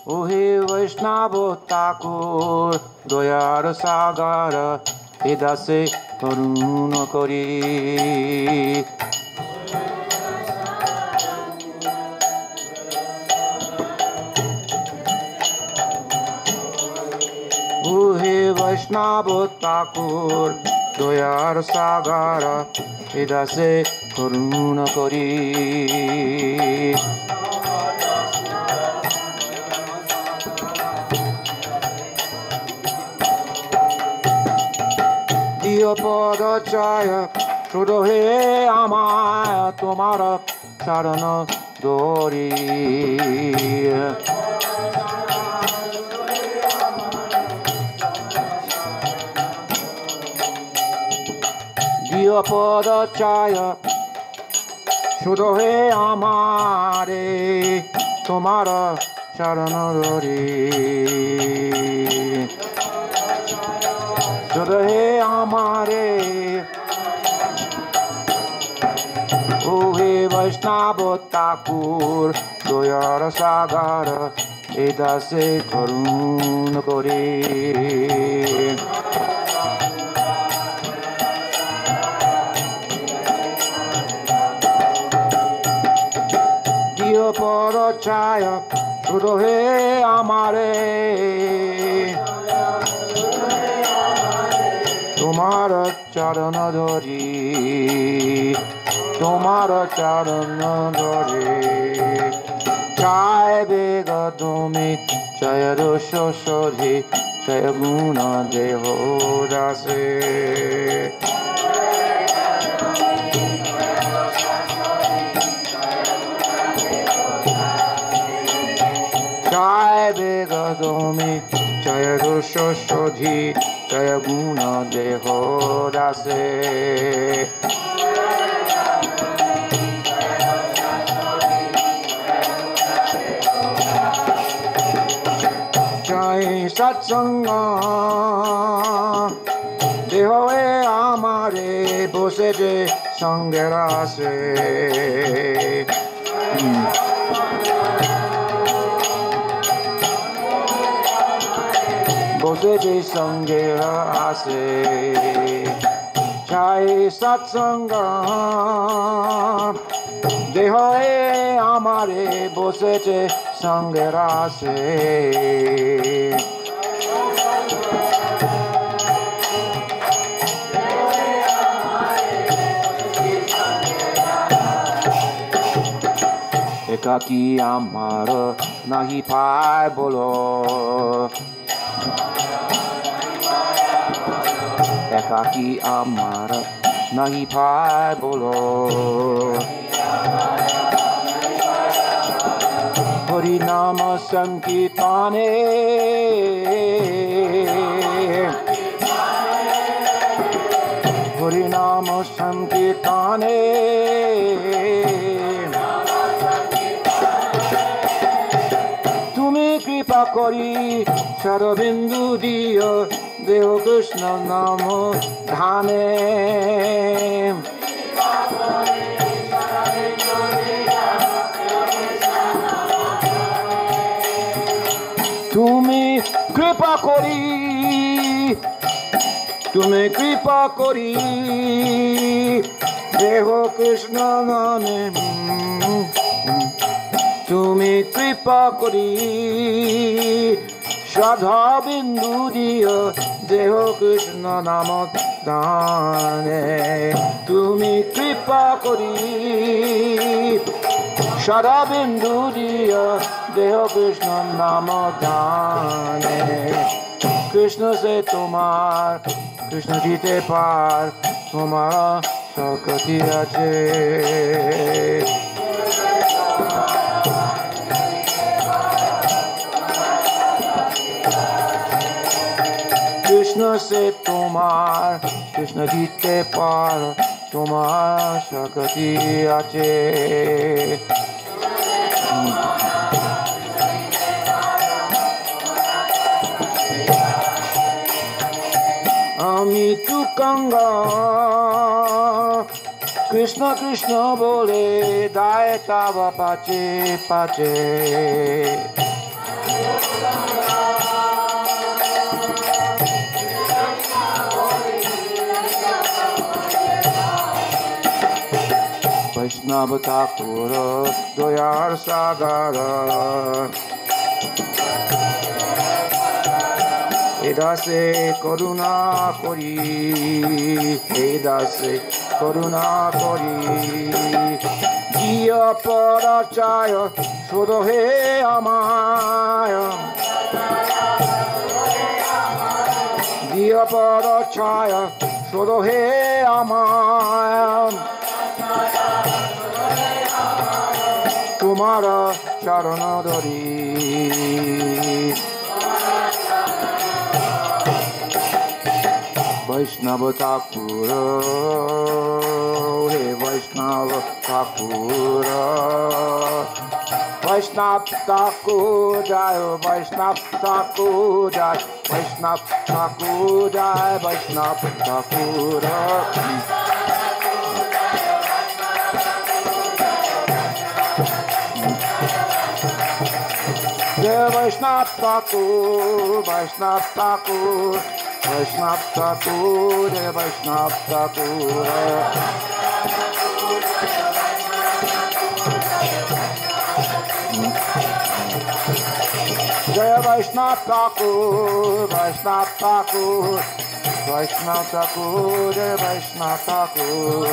ওহে বৈষ্ণব ঠাকুর দয়ার সাগর এ দাসে করুণ করি ওহে বৈষ্ণব ঠাকুর দয়ার সাগর এ দাসে করুণ করি পদ চায় শুধু হে আমায় তোমার চরণ দরি দিয় পদ চায় শুধু হে আমারে তোমার চরণ দরি শুধু হে আমারে ওহে বৈষ্ণব ঠাকুর দয়ার সাগর এ দাসে করুণ করে দিয় পদ চায় শুধু হে আমারে তোমার চরণ ধরি তোমার চরণ ধরে চায় বেগ তুমি জয় রস সরে জয় গুণ দেহ দাসে চায় বেগ তুমি জয় রস সধি জয় গুণ দেহ দাসে জয় সৎসঙ্গ দেহ আমারে বসেছে সঙ্গের আসে বসেছে সঙ্গের আসে জয় সৎসঙ্গ দেহ আমারে বসেছে সঙ্গের আসে একাকী আমার নাহি পায় বলো একাকী আমার নাহি পায় বলো হরি নাম সংকীর্তনে হরি নাম সংকীর্তনে তুমি কৃপা করি শরবিন্দু দিও দেহ কৃষ্ণ নাম ধানে তুমি কৃপা করি তুমি কৃপা করি দেহ কৃষ্ণ নামে তুমি কৃপা করি শ্রদ্ধা বিন্দু দিও দেহ কৃষ্ণ নাম দানে তুমি কৃপা করি শ্রদ্ধা বিন্দু দিও দেহ কৃষ্ণ নাম দানে কৃষ্ণ সে তোমার কৃষ্ণ জিতে পার তোমার শক্তি আছে কৃষ্ণ সে তোমার কৃষ্ণ জিতে পার তোমার শক্তি আছে আমি তুকাঙ্গা কৃষ্ণ কৃষ্ণ বলে দায় তাবা পাচে পাচে Vaishnava Thakura Doyar Sagara Edase Karuna Kori Edase Karuna Kori Jiya Parachaya Sudohe Amaya Jiya Parachaya Sudohe Amaya Tumara Sharanadari Vaishnava Thakura He Vaishnava Thakura Vaishnava Thakur Jai Vaishnava Thakur Jai Vaishnava Thakur Jai Vaishnava Thakura Jai Vaishnava Thakur, Vaishnava Thakur, Vaishnava Thakur, Jai Vaishnava Thakur. Jai Vaishnava Thakur, Vaishnava Thakur, Vaishnava Thakur, Jai Vaishnava Thakur.